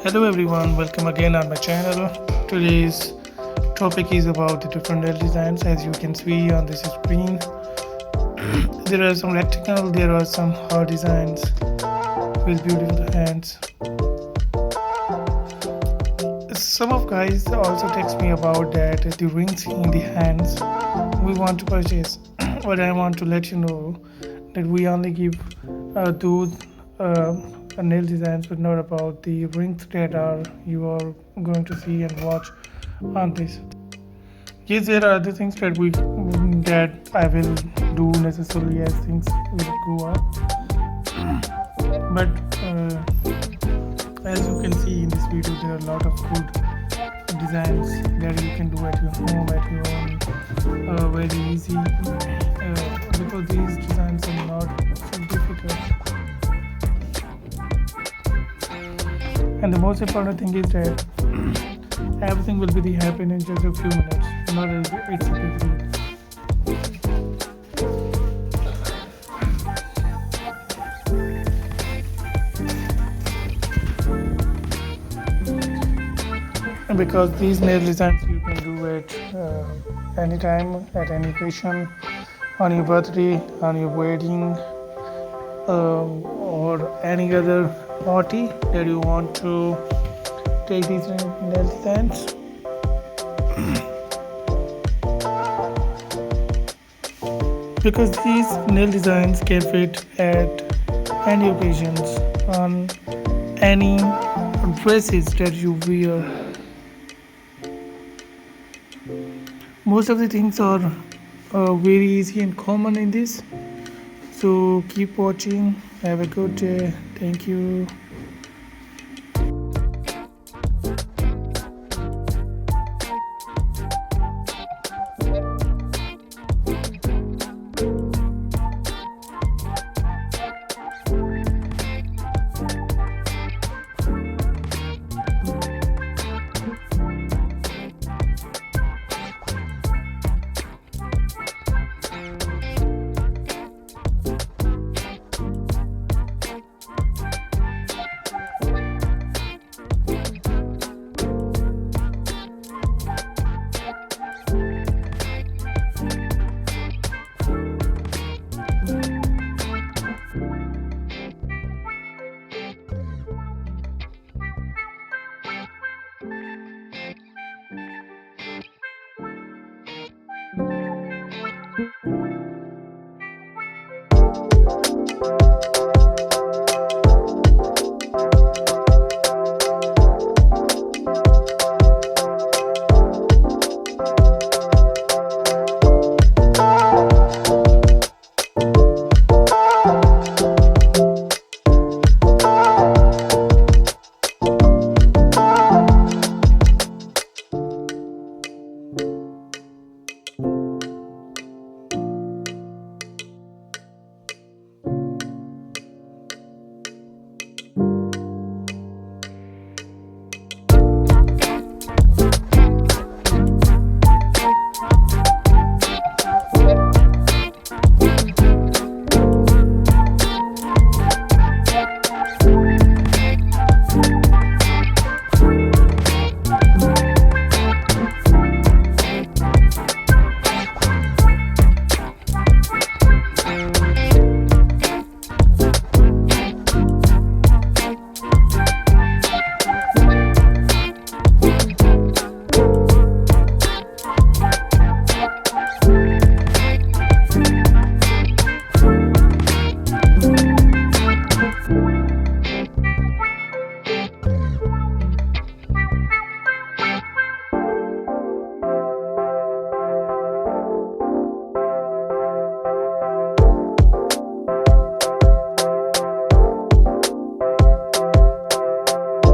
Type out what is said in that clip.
Hello everyone, welcome again on my channel. Today's topic is about the different nail designs. As you can see on this screen, there are some rectangle, there are some heart designs with beautiful hands. Some of guys also text me about that the rings in the hands we want to purchase. But I want to let you know that we only give those nail designs, but not about the rings that are you are going to see and watch on this. Yes, there are other things that I will do necessarily as things will go up. But as you can see in this video, there are a lot of good designs that you can do at your home, at your own, very easy. Because these designs are not so difficult. And the most important thing is that everything will be happen in just a few minutes. Not it's a big deal. Because these nail designs you can do it anytime, at any occasion, on your birthday, on your wedding, or any other party that you want to take these nail designs. Because these nail designs can fit at any occasions, on any dresses that you wear. Most of the things are very easy and common in this. So keep watching. Have a good day. Thank you.